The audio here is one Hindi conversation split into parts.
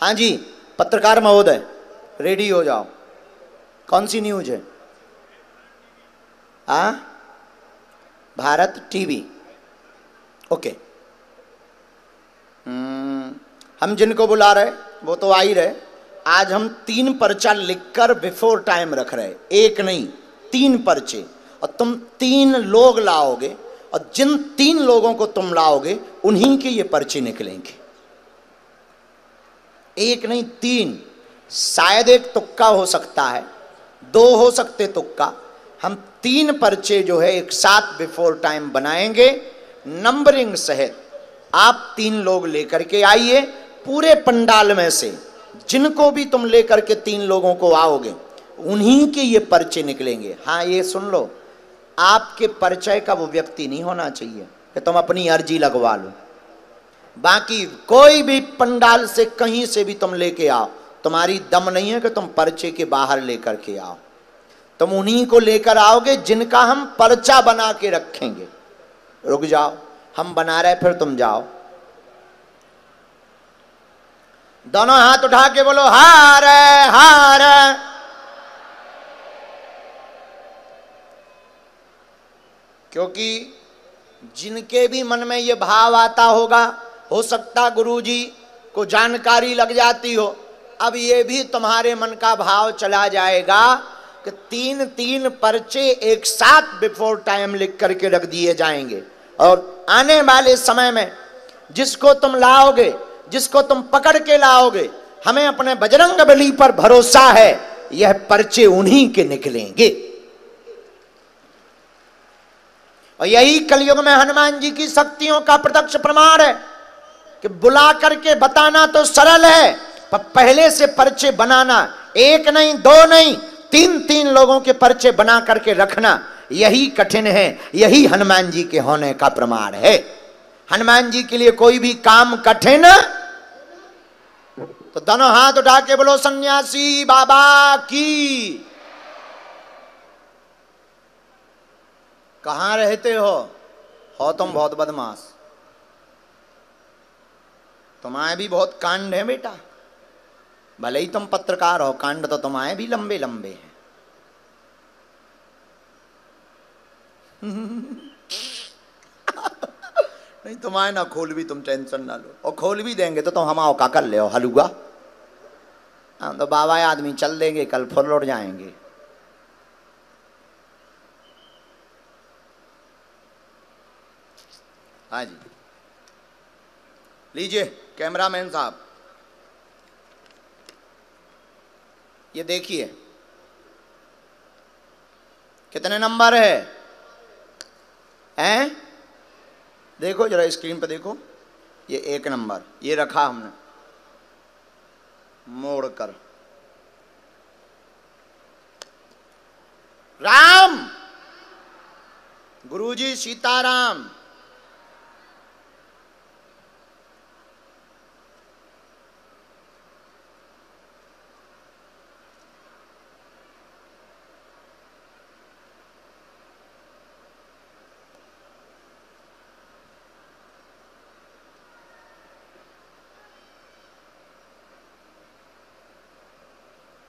हाँ जी, पत्रकार महोदय रेडी हो जाओ। कौन सी न्यूज है? हाँ, भारत टीवी। ओके। हम जिनको बुला रहे वो तो आ ही रहे। आज हम 3 पर्चा लिखकर बिफोर टाइम रख रहे, एक नहीं 3 पर्चे, और तुम 3 लोग लाओगे, और जिन 3 लोगों को तुम लाओगे उन्हीं के ये पर्चे निकलेंगे। एक नहीं 3, शायद एक तुक्का हो सकता है, 2 हो सकते तुक्का। हम 3 पर्चे जो है एक साथ बिफोर टाइम बनाएंगे नंबरिंग सहित। आप 3 लोग लेकर के आइए पूरे पंडाल में से, जिनको भी तुम लेकर के 3 लोगों को आओगे उन्हीं के ये पर्चे निकलेंगे। हाँ ये सुन लो, आपके परिचय का वो व्यक्ति नहीं होना चाहिए कि तुम अपनी अर्जी लगवा लो। बाकी कोई भी पंडाल से कहीं से भी तुम लेके आओ, तुम्हारी दम नहीं है कि तुम पर्चे के बाहर लेकर के आओ। तुम उन्हीं को लेकर आओगे जिनका हम पर्चा बना के रखेंगे। रुक जाओ, हम बना रहे फिर तुम जाओ। दोनों हाथ उठा के बोलो हार हार। क्योंकि जिनके भी मन में ये भाव आता होगा, हो सकता गुरुजी को जानकारी लग जाती हो, अब ये भी तुम्हारे मन का भाव चला जाएगा कि 3-3 पर्चे एक साथ बिफोर टाइम लिख करके रख दिए जाएंगे। और आने वाले समय में जिसको तुम लाओगे, जिसको तुम पकड़ के लाओगे, हमें अपने बजरंगबली पर भरोसा है, यह पर्चे उन्हीं के निकलेंगे। और यही कलयुग में हनुमान जी की शक्तियों का प्रत्यक्ष प्रमाण है कि बुला करके बताना तो सरल है, पर पहले से पर्चे बनाना, एक नहीं 2 नहीं 3-3 लोगों के पर्चे बना करके रखना, यही कठिन है। यही हनुमान जी के होने का प्रमाण है। हनुमान जी के लिए कोई भी काम कठिन, तो दोनों हाथ उठा के बोलो सन्यासी बाबा की। कहां रहते हो तुम बहुत बदमाश, तुम्हारे भी बहुत कांड है बेटा। भले ही तुम पत्रकार हो, कांड तो तुम्हारे भी लंबे लंबे हैं। नहीं तुम्हारे ना खोल भी, तुम टेंशन ना लो, और खोल भी देंगे तो तुम हमाओ का कर ले हलुआ। हम तो बाबा आदमी चल देंगे, कल फिर लौट जाएंगे। हाँ जी, लीजिए कैमरामैन साहब, ये देखिए कितने नंबर है? हैं? देखो जरा स्क्रीन पे देखो, ये 1 नंबर, ये रखा हमने मोड़ कर। राम, गुरुजी सीताराम।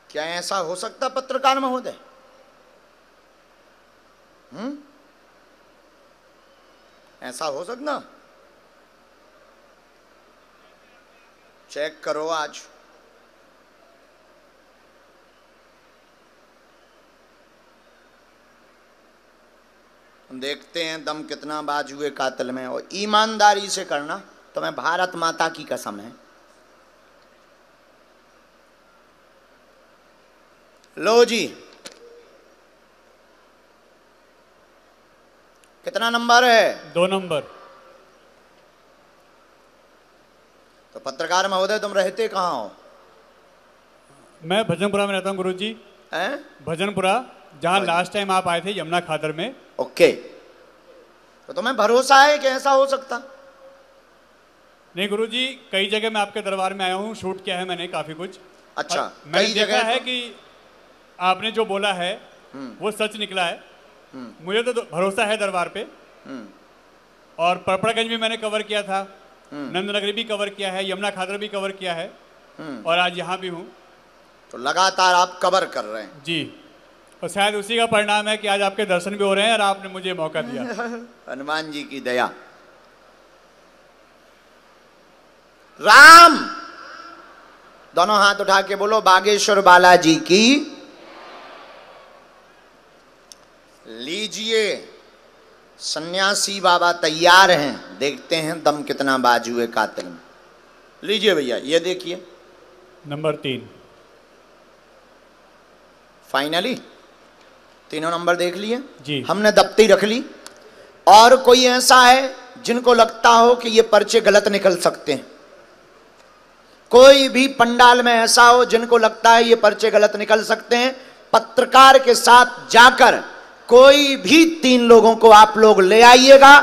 क्या ऐसा हो सकता पत्रकार महोदय? ऐसा हो सकता? चेक करो आज। देखते हैं दम कितना बाजुए कातिल में, और ईमानदारी से करना, तुम्हें भारत माता की कसम है। लो जी, कितना नंबर है? 2 नंबर। तो पत्रकार महोदय तुम रहते कहाँ हो? मैं भजनपुरा में रहता हूँ गुरुजी। हैं? भजनपुरा, जहाँ लास्ट टाइम आप आए थे यमुना खादर में। ओके, तो तुम्हें भरोसा है कि ऐसा हो सकता? नहीं गुरुजी, कई जगह मैं आपके दरबार में आया हूँ, शूट किया है मैंने काफी कुछ। अच्छा, मैंने देखा है कि आपने जो बोला है वो सच निकला है। मुझे तो भरोसा है दरबार पे। और परपड़ागंज भी मैंने कवर किया था, नंदनगरी भी कवर किया है, यमुना खादर भी कवर किया है। और आज यहाँ भी हूँ। तो लगातार आप कवर कर रहे हैं। जी, और शायद उसी का परिणाम है कि आज आपके दर्शन भी हो रहे हैं और आपने मुझे मौका दिया। हनुमान जी की दया। राम, दोनों हाथ उठा के बोलो बागेश्वर बालाजी की। लीजिए, सन्यासी बाबा तैयार हैं, देखते हैं दम कितना बाजुए कातिल में। लीजिए भैया, ये देखिए नंबर 3। फाइनली तीनों नंबर देख लिए जी। हमने, दफ्ती रख ली। और कोई ऐसा है जिनको लगता हो कि ये पर्चे गलत निकल सकते हैं? कोई भी पंडाल में ऐसा हो जिनको लगता है ये पर्चे गलत निकल सकते हैं, पत्रकार के साथ जाकर कोई भी 3 लोगों को आप लोग ले आइएगा।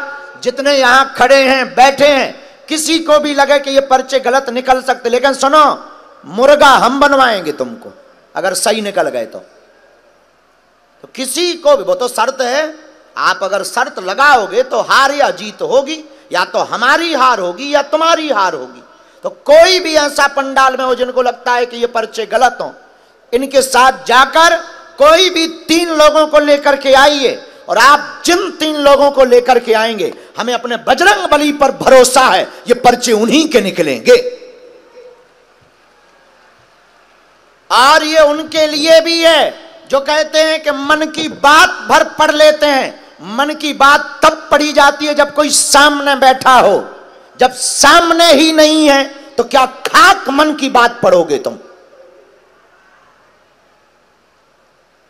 जितने यहां खड़े हैं, बैठे हैं, किसी को भी लगे कि ये पर्चे गलत निकल सकते, लेकिन सुनो, मुर्गा हम बनवाएंगे तुमको अगर सही निकल गए तो किसी को भी, वो तो शर्त है। आप अगर शर्त लगाओगे तो हार या जीत होगी, या तो हमारी हार होगी या तुम्हारी हार होगी। तो कोई भी ऐसा पंडाल में हो जिनको लगता है कि ये पर्चे गलत हो, इनके साथ जाकर कोई भी 3 लोगों को लेकर के आइए। और आप जिन 3 लोगों को लेकर के आएंगे, हमें अपने बजरंग बली पर भरोसा है, ये पर्चे उन्हीं के निकलेंगे। और ये उनके लिए भी है जो कहते हैं कि मन की बात भर पढ़ लेते हैं। मन की बात तब पढ़ी जाती है जब कोई सामने बैठा हो, जब सामने ही नहीं है तो क्या खाक मन की बात पढ़ोगे तुम?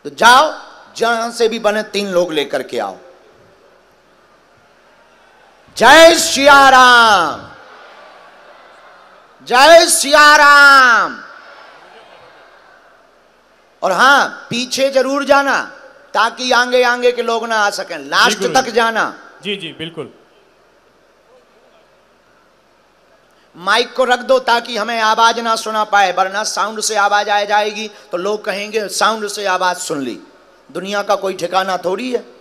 तो जाओ, जहां से भी बने 3 लोग लेकर के आओ। जय सिया राम, जय सिया राम। और हां, पीछे जरूर जाना ताकि आगे आगे के लोग ना आ सकें, लास्ट तक जाना। जी जी बिल्कुल। माइक को रख दो ताकि हमें आवाज ना सुना पाए, वरना साउंड से आवाज आ जाएगी तो लोग कहेंगे साउंड से आवाज सुन ली। दुनिया का कोई ठिकाना थोड़ी है।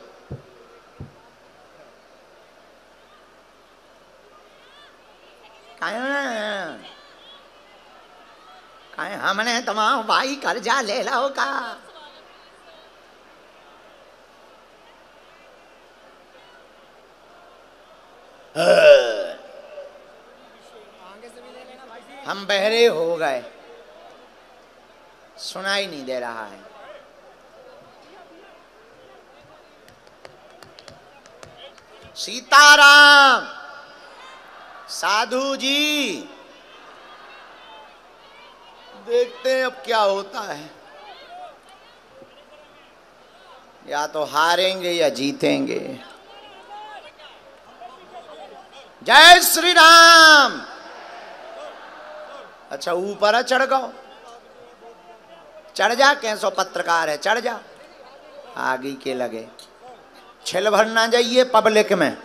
हमने तमाम भाई कर्जा ले लो का। हम बहरे हो गए, सुनाई नहीं दे रहा है। सीताराम। साधु जी, देखते हैं अब क्या होता है, या तो हारेंगे या जीतेंगे। जय श्री राम। अच्छा, ऊपर है, चढ़ गो, चढ़ जा, कैसो पत्रकार है, चढ़ जा। आगे के लगे छिल भर ना जाइए पब्लिक में।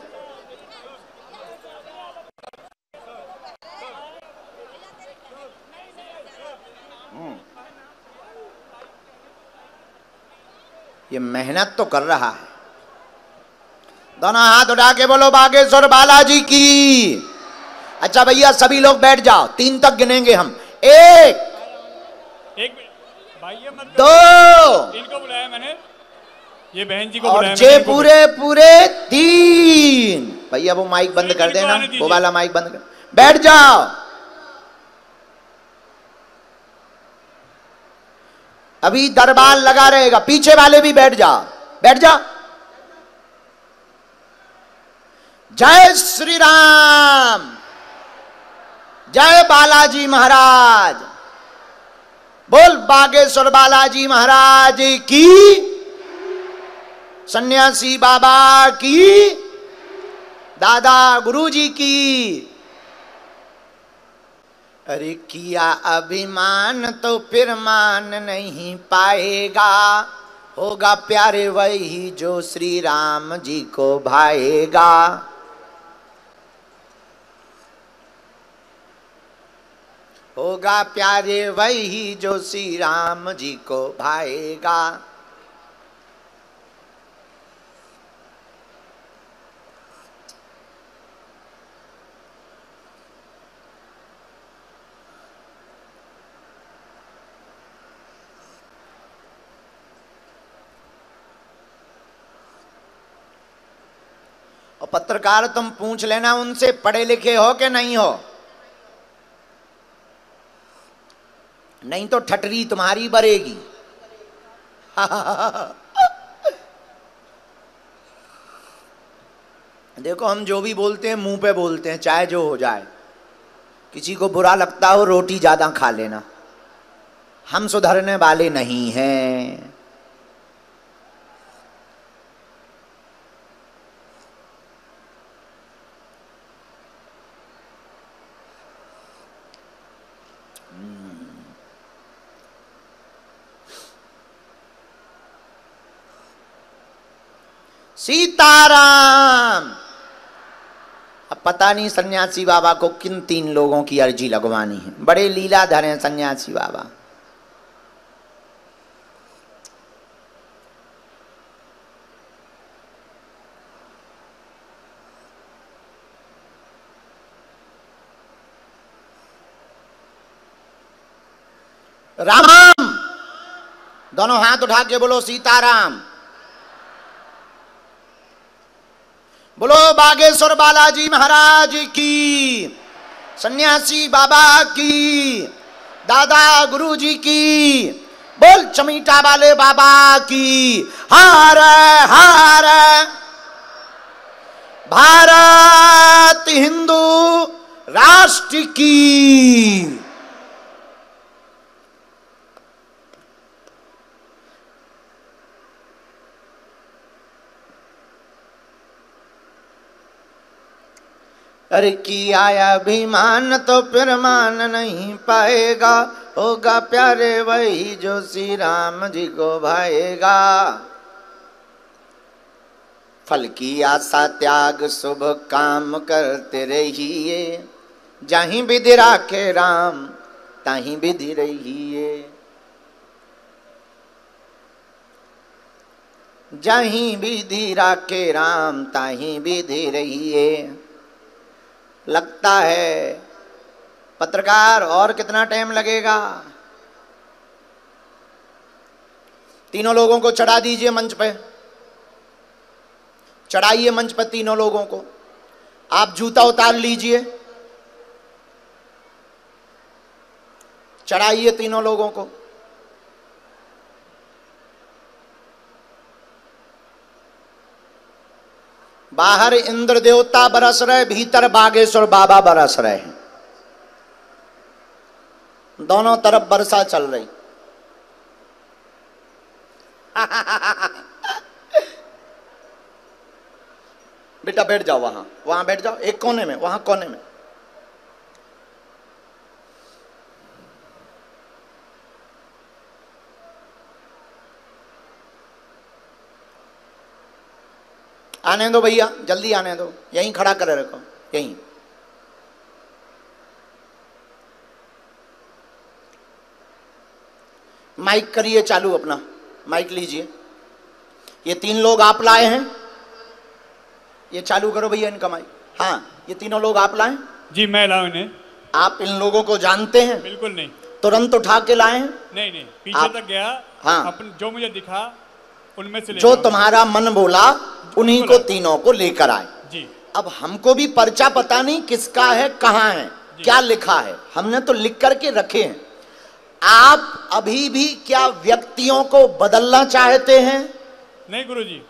ये मेहनत तो कर रहा है। दोनों हाथ उठा के बोलो बागेश्वर बालाजी की। अच्छा भैया, सभी लोग बैठ जाओ, 3 तक गिनेंगे हम। 1 भाई ये मत 2, इनको बुलाया मैंने, ये बहन जी को और बुलाया जे मैंने, पूरे 3। भैया वो माइक बंद कर देना, वो वाला माइक बंद कर। बैठ जाओ। अभी दरबार लगा रहेगा, पीछे वाले भी बैठ जाओ, बैठ जाओ। जय श्री राम, जय बालाजी महाराज। बोल बागेश्वर बालाजी महाराज की, सन्यासी बाबा की, दादा गुरुजी की। अरे किया अभिमान तो फिर मान नहीं पाएगा, होगा प्यारे वही जो श्री राम जी को भाएगा। होगा प्यारे वही जो श्री राम जी को भाएगा। और पत्रकार तुम पूछ लेना उनसे, पढ़े लिखे हो कि नहीं हो, नहीं तो ठटरी तुम्हारी बरेगी। देखो हम जो भी बोलते हैं मुंह पे बोलते हैं, चाहे जो हो जाए। किसी को बुरा लगता हो रोटी ज्यादा खा लेना, हम सुधरने वाले नहीं हैं। सीताराम। अब पता नहीं सन्यासी बाबा को किन 3 लोगों की अर्जी लगवानी है, बड़े लीलाधर हैं सन्यासी बाबा। राम, दोनों हाथ उठा के बोलो सीताराम। बोलो बागेश्वर बालाजी महाराज की, सन्यासी बाबा की, दादा गुरुजी की, बोल चमीटा वाले बाबा की। हार हार भारत हिंदू राष्ट्र की। अरे किया अभिमान तो फिर मान नहीं पाएगा, होगा प्यारे वही जो श्री राम जी को भाएगा। फल की आशा त्याग शुभ काम करते रहिए, जहीं विधि राखे राम ताहीं विधि रहिए। जहीं विधि राखे राम ताहीं विधि रहिए। लगता है पत्रकार और कितना टाइम लगेगा? तीनों लोगों को चढ़ा दीजिए मंच पे, चढ़ाइए मंच पर तीनों लोगों को। आप जूता उतार लीजिए, चढ़ाइए तीनों लोगों को। बाहर इंद्र देवता बरस रहे, भीतर बागेश्वर बाबा बरस रहे हैं। दोनों तरफ वर्षा चल रही। बेटा बैठ जाओ, वहां बैठ जाओ, एक कोने में, वहां कोने में। आने दो भैया, जल्दी आने दो, यहीं खड़ा कर रखो, यहीं। माइक करिए चालू, अपना माइक लीजिए। ये 3 लोग आप लाए हैं, ये चालू करो भैया इनका माइक। हाँ, ये तीनों लोग आप लाए? जी मैं लाऊं इन्हें। आप इन लोगों को जानते हैं? बिल्कुल नहीं। तुरंत उठा के लाए हैं? नहीं नहीं, पीछे तक गया। हाँ, अपन जो मुझे दिखा उनमें से जो तुम्हारा मन बोला उन्हीं को तीनों को लेकर आए जी। अब हमको भी पर्चा पता नहीं किसका है, कहाँ है, क्या लिखा है, हमने तो लिख करके रखे हैं। आप अभी भी क्या व्यक्तियों को बदलना चाहते हैं? नहीं गुरुजी।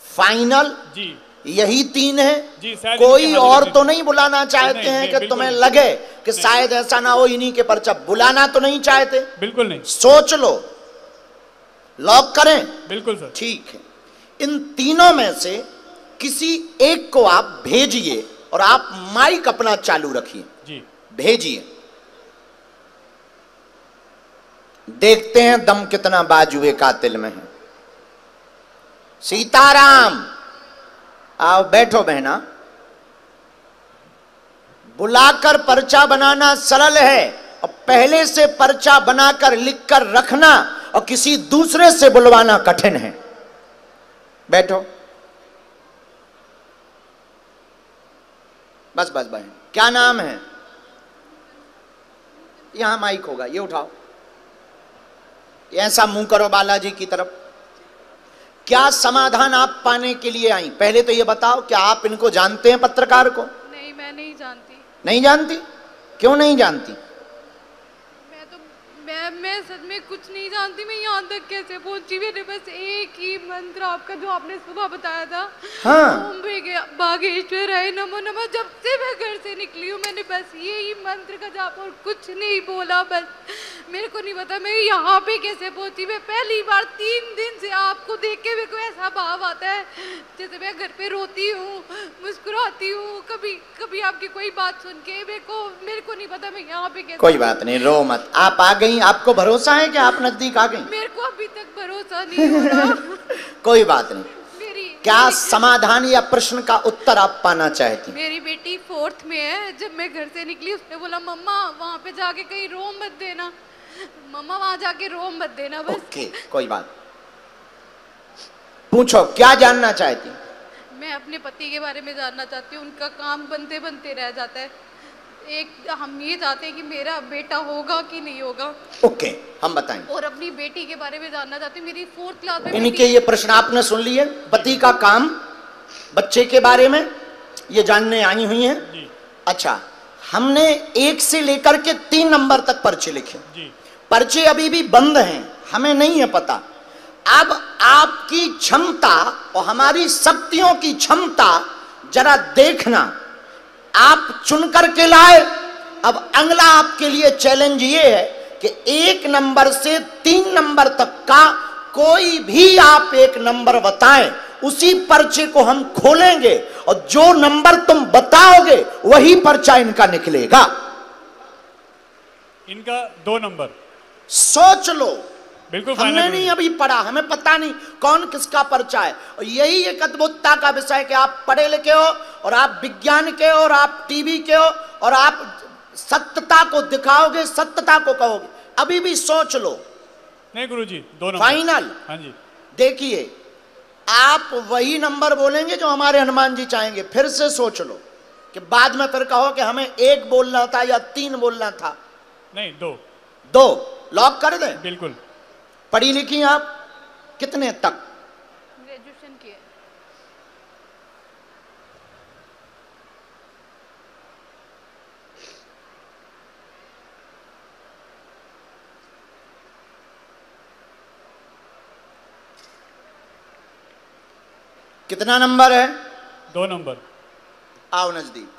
फाइनल जी यही 3 है जी। कोई और तो नहीं बुलाना चाहते नहीं, हैं नहीं, कि तुम्हें लगे कि शायद ऐसा ना हो इन्हीं के पर्चा? बुलाना तो नहीं चाहते? बिल्कुल नहीं। सोच लो, लॉक करें? बिल्कुल सर। ठीक है, इन तीनों में से किसी एक को आप भेजिए और आप माइक अपना चालू रखिए जी। भेजिए, देखते हैं दम कितना बाजुए कातिल में है। सीताराम, आओ बैठो बहना। बुलाकर पर्चा बनाना सरल है, और पहले से पर्चा बनाकर लिखकर रखना और किसी दूसरे से बुलवाना कठिन है। बैठो, बस बस बहन। क्या नाम है? यहां माइक होगा, ये उठाओ, ऐसा मुंह करो बालाजी की तरफ। क्या समाधान आप पाने के लिए आई? पहले तो ये बताओ, क्या आप इनको जानते हैं, पत्रकार को? नहीं, मैं नहीं जानती। नहीं जानती? क्यों नहीं जानती? मैं सच में कुछ नहीं जानती। मैं यहाँ तक कैसे पहुंची? मैंने बस एक ही मंत्र आपका जो आपने सुबह बताया था, हाँ। ओम भागेश्वराय नमो नमः, जब से मैं घर से निकली हूँ मैंने बस यही मंत्र का जाप और कुछ नहीं बोला। बस मेरे को नहीं पता मैं यहाँ पे कैसे पहुंची। मैं पहली बार 3 दिन से आपको देख के मेरे को ऐसा भाव आता है जैसे मैं घर पे रोती हूँ, मुस्कुराती हूँ, कभी कभी आपकी कोई बात सुन के मेरे को नहीं पता मैं यहाँ पे कैसे। कोई बात नहीं, रो मत। आप आ गई, आपको भरोसा है कि आप नजदीक आ गई? मेरे को अभी तक भरोसा नहीं हो रहा। कोई बात नहीं। क्या समाधान या प्रश्न का उत्तर आप पाना चाहती? मेरी बेटी 4th में है। जब मैं घर से निकली उसने बोला मम्मा वहाँ पे जाके कहीं रो मत देना, मम्मा वहाँ जाके रो मत देना बस। ओके, कोई बात। पूछो, क्या जानना चाहती? मैं अपने पति के बारे में जानना चाहती हूँ। उनका काम बनते बनते रह जाता है। हम ये चाहते हैं कि मेरा बेटा होगा कि नहीं होगा। ओके, हम बताएंगे। और अपनी बेटी के बारे में जानना चाहती हूँ। मेरी 4th क्लास में इनके ये प्रश्न आपने सुन लिए। पति का काम, बच्चे के बारे में ये जानने आई हुई हैं। अच्छा, हमने 1 से लेकर के 3 नंबर तक पर्चे लिखे। पर्चे अभी भी बंद हैं, हमें नहीं है पता। अब आपकी क्षमता और हमारी शक्तियों की क्षमता जरा देखना। आप चुन करके लाए। अब अगला आपके लिए चैलेंज ये है कि 1 नंबर से 3 नंबर तक का कोई भी आप एक नंबर बताएं, उसी पर्चे को हम खोलेंगे और जो नंबर तुम बताओगे वही पर्चा इनका निकलेगा। इनका 2 नंबर। सोच लो। बिल्कुल, हमने नहीं अभी पढ़ा, हमें पता नहीं कौन किसका पर्चा है। और यही एक अद्भुतता का विषय कि आप पढ़े लिखे हो और आप विज्ञान के हो और आप टीवी के हो और आप सत्यता को दिखाओगे, सत्यता को कहोगे। अभी भी सोच लो। नहीं गुरुजी, 2 नंबर फाइनल। हाँ जी। देखिए, आप वही नंबर बोलेंगे जो हमारे हनुमान जी चाहेंगे। फिर से सोच लो कि बाद में फिर कहो कि हमें 1 बोलना था या 3 बोलना था। नहीं, 2 लॉक कर दें? बिल्कुल। पढ़ी लिखी आप कितने तक? ग्रेजुएशन की है। कितना नंबर है? 2 नंबर। आओ नजदीक।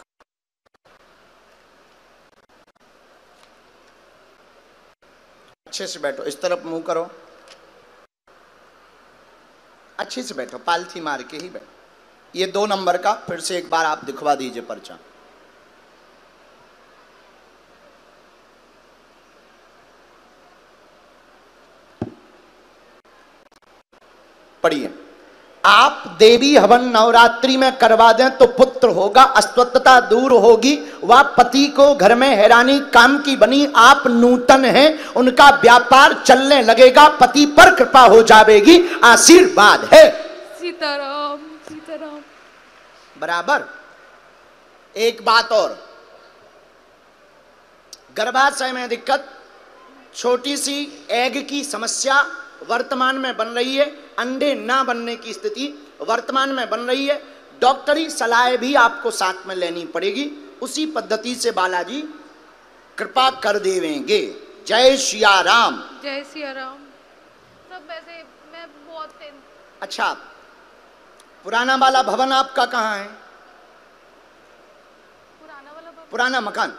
अच्छे से बैठो, इस तरफ मुंह करो, अच्छे से बैठो, पालथी मार के ही बैठो। ये 2 नंबर का फिर से एक बार आप दिखवा दीजिए पर्चा। पढ़िए। आप देवी हवन नवरात्रि में करवा दें तो पुत्र होगा, अस्वस्थता दूर होगी, वह पति को घर में हैरानी काम की बनी। आप नूतन हैं, उनका व्यापार चलने लगेगा, पति पर कृपा हो जाएगी, आशीर्वाद है। सीताराम सीताराम। बराबर। एक बात और, गर्भाशय में दिक्कत, छोटी सी एग की समस्या वर्तमान में बन रही है, अंडे ना बनने की स्थिति वर्तमान में बन रही है। डॉक्टरी सलाह भी आपको साथ में लेनी पड़ेगी, उसी पद्धति से बालाजी कृपा कर देवेंगे। जय सिया राम। जय सिया राम। सब वैसे मैं बहुत अच्छा, पुराना वाला भवन आपका कहाँ है? पुराना वाला भवन? पुराना मकान।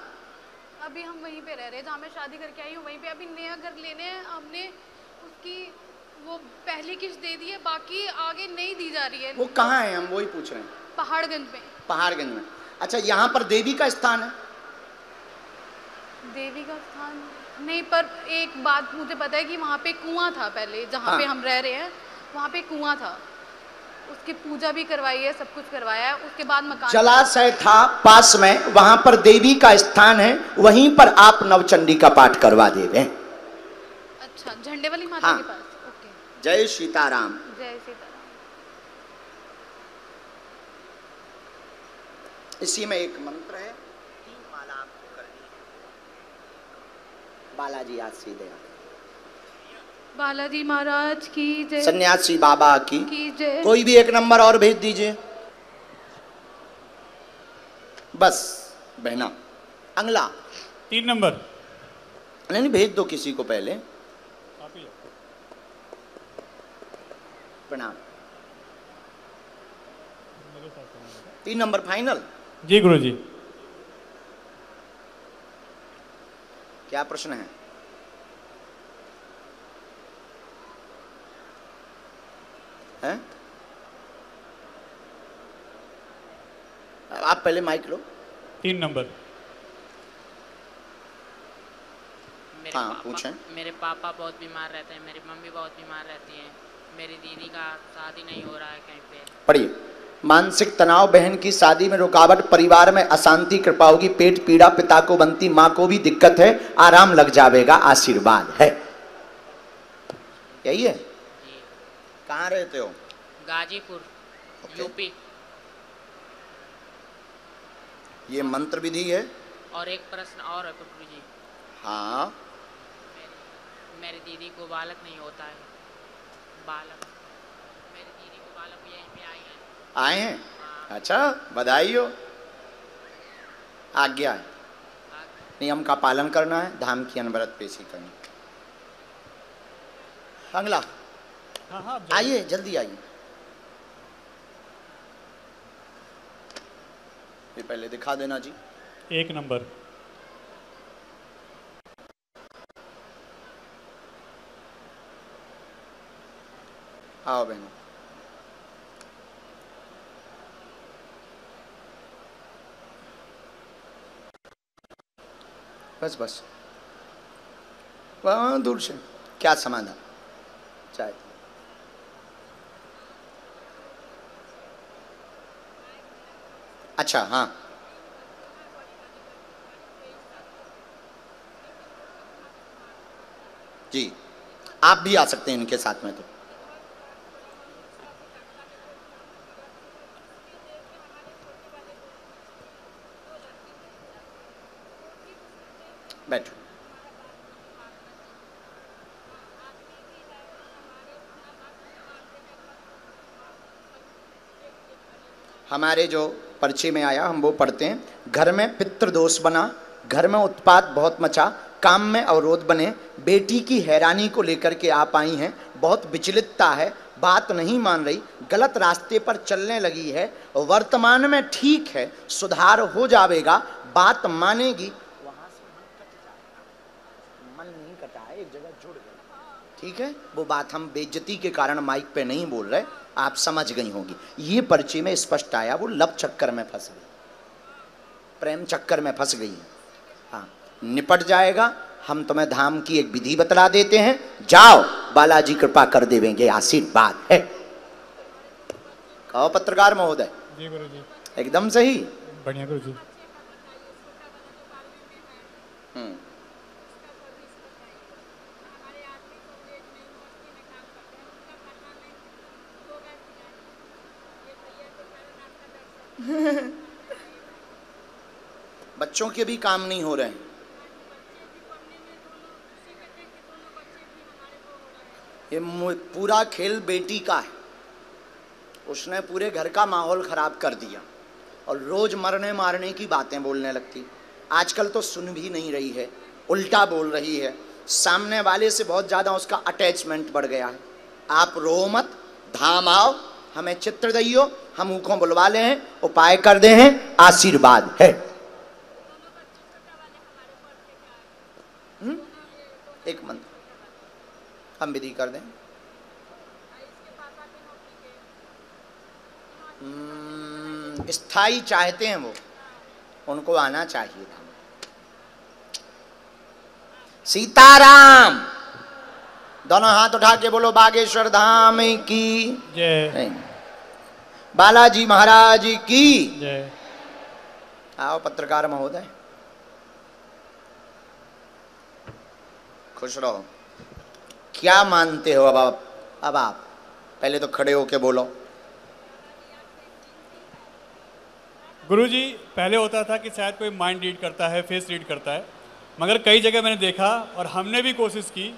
अभी हम वहीं पे रह रहे हैं जहाँ मैं शादी करके आई हूँ, वहीं पे। अभी नया घर लेने हैं हमने, उसकी वो पहली किस्त दे दी है, बाकी आगे नहीं दी जा रही है। वो कहाँ है? हम वही पूछ रहे हैं। पहाड़गंज में। पहाड़गंज में। अच्छा, यहाँ पर देवी का स्थान है? देवी का स्थान नहीं, पर एक बात मुझे पता है कि वहाँ पे कुआं था पहले, जहाँ पे हम रह रहे हैं वहाँ पे कुआं था, उसकी पूजा भी करवाई है, सब कुछ करवाया है। उसके बाद मकान, जलाशय था पास में, वहां पर देवी का स्थान है, वहीं पर आप नवचंडी का पाठ करवा देवे। अच्छा, झंडे वाली माता के पास। ओके। जय सीताराम। जय सीताराम। इसी में एक मंत्र है, 3 माला आपको करनी है। बालाजी आज सीधे बालाजी महाराज की जय। सन्यासी बाबा की जय। कोई भी एक नंबर और भेज दीजिए बस बहना। अगला 3 नंबर। नहीं भेज दो किसी को पहले। प्रणाम। 3 नंबर फाइनल। जी गुरुजी। क्या प्रश्न है? हैं? आप पहले माइक लो। 3 नंबर। हाँ पूछें। मेरे पापा बहुत बीमार रहते हैं, मेरी मम्मी बहुत बीमार रहती है, मेरी दीदी का शादी नहीं हो रहा है कहीं पे। पढ़िए। मानसिक तनाव, बहन की शादी में रुकावट, परिवार में अशांति, कृपा होगी, पेट पीड़ा, पिता को बनती, माँ को भी दिक्कत है, आराम लग जाएगा, आशीर्वाद है। यही है। कहाँ रहते हो? गाजीपुर यूपी। ये मंत्र विधि है। और एक प्रश्न और है गुरुजी। हाँ। मेरी दीदी को बालक नहीं होता है। बालक, मेरी दीदी को बालक यहीं पे आए हैं। अच्छा, बधाई हो। आज्ञा है, नियम का पालन करना है, धाम की अनवरत पेशी करनी। अगला। हाँ आइए जल्दी आइए। ये पहले दिखा देना जी। 1 नंबर। आओ बहन। बस बस वहाँ दूर से। क्या समाधान? चाय। अच्छा हाँ। जी आप भी आ सकते हैं इनके साथ में। तो बैठो। हमारे जो पर्चे में आया हम वो पढ़ते हैं। घर में पितृदोष बना, घर में उत्पात बहुत मचा, काम में अवरोध बने, बेटी की हैरानी को लेकर के आप आई हैं, बहुत विचलितता है, बात नहीं मान रही, गलत रास्ते पर चलने लगी है, वर्तमान में ठीक है, सुधार हो जाएगा, बात मानेगी। वहां से मन नहीं कटा है, एक जगह जुड़ गया। ठीक है, वो बात हम बेइज्जती के कारण माइक पे नहीं बोल रहे, आप समझ गई होंगी। ये पर्ची में स्पष्ट आया, वो लव चक्कर में फंस गई, प्रेम चक्कर में फंस गई। हाँ निपट जाएगा। हम तुम्हें धाम की एक विधि बतला देते हैं, जाओ बालाजी कृपा कर देंगे, आशीर्वाद है। कहो पत्रकार महोदय। जी गुरुजी। एकदम सही। बढ़िया गुरुजी। बच्चों के भी काम नहीं हो रहे हैं। ये पूरा खेल बेटी का है, उसने पूरे घर का माहौल खराब कर दिया और रोज मरने मारने की बातें बोलने लगती। आजकल तो सुन भी नहीं रही है, उल्टा बोल रही है, सामने वाले से बहुत ज़्यादा उसका अटैचमेंट बढ़ गया है। आप रो मत, धाम आओ, हमें चित्र दइयो, हम ऊखों बुलवा ले हैं, उपाय कर दे हैं, आशीर्वाद है। एक मंत्र हम विधि कर दें। स्थाई चाहते हैं वो, उनको आना चाहिए था। सीताराम। दोनों हाथ उठा के बोलो बागेश्वर धाम की जय, बालाजी महाराज की जय। आओ पत्रकार महोदय, खुश रहो। क्या मानते हो अब आप पहले तो खड़े होके बोलो। गुरुजी पहले होता था कि शायद कोई माइंड रीड करता है, फेस रीड करता है, मगर कई जगह मैंने देखा और हमने भी कोशिश की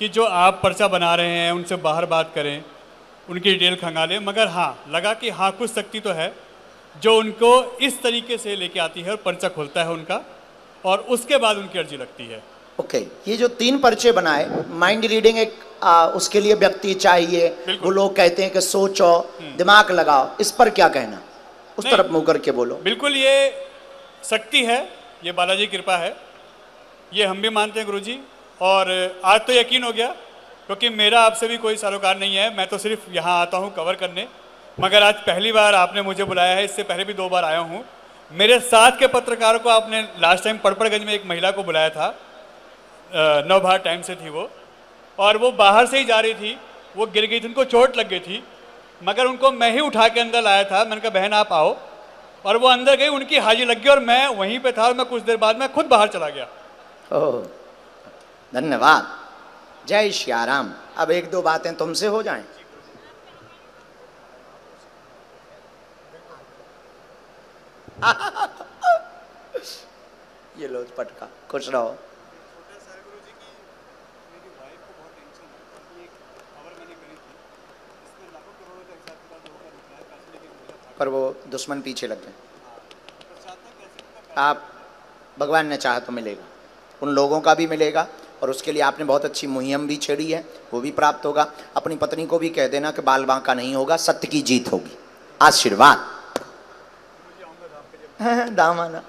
कि जो आप पर्चा बना रहे हैं उनसे बाहर बात करें, उनकी डिटेल खंगालें, मगर हाँ लगा कि हाँ कुछ शक्ति तो है जो उनको इस तरीके से लेके आती है और पर्चा खोलता है उनका, और उसके बाद उनकी अर्जी लगती है। ओके, ये जो 3 पर्चे बनाए, माइंड रीडिंग एक उसके लिए व्यक्ति चाहिए, वो लोग कहते हैं कि सोचो, दिमाग लगाओ, इस पर क्या कहना? उस तरफ मुंह करके बोलो। बिल्कुल, ये शक्ति है, ये बालाजी की कृपा है, ये हम भी मानते हैं गुरुजी। और आज तो यकीन हो गया, क्योंकि मेरा आपसे भी कोई सरोकार नहीं है, मैं तो सिर्फ यहाँ आता हूँ कवर करने, मगर आज पहली बार आपने मुझे बुलाया है, इससे पहले भी 2 बार आया हूँ। मेरे साथ के पत्रकारों को आपने लास्ट टाइम पड़पड़गंज में एक महिला को बुलाया था, नवभारत टाइम से थी वो, और वो बाहर से ही जा रही थी, वो गिर गई थी, उनको चोट लग गई थी, मगर उनको मैं ही उठा के अंदर लाया था। मैंने कहा बहन आप आओ, और वो अंदर गई, उनकी हाजिरी लग गई और मैं वहीं पे था, और मैं कुछ देर बाद मैं खुद बाहर चला गया। ओह, धन्यवाद, जय श्याराम। अब 1-2 बातें तुमसे हो जाएं। ये लो पटका, खुश रहो। पर वो दुश्मन पीछे लग गए। आप भगवान ने चाहा तो मिलेगा, उन लोगों का भी मिलेगा, और उसके लिए आपने बहुत अच्छी मुहिम भी छेड़ी है, वो भी प्राप्त होगा। अपनी पत्नी को भी कह देना कि बाल बांका नहीं होगा, सत्य की जीत होगी। आशीर्वाद। दामाना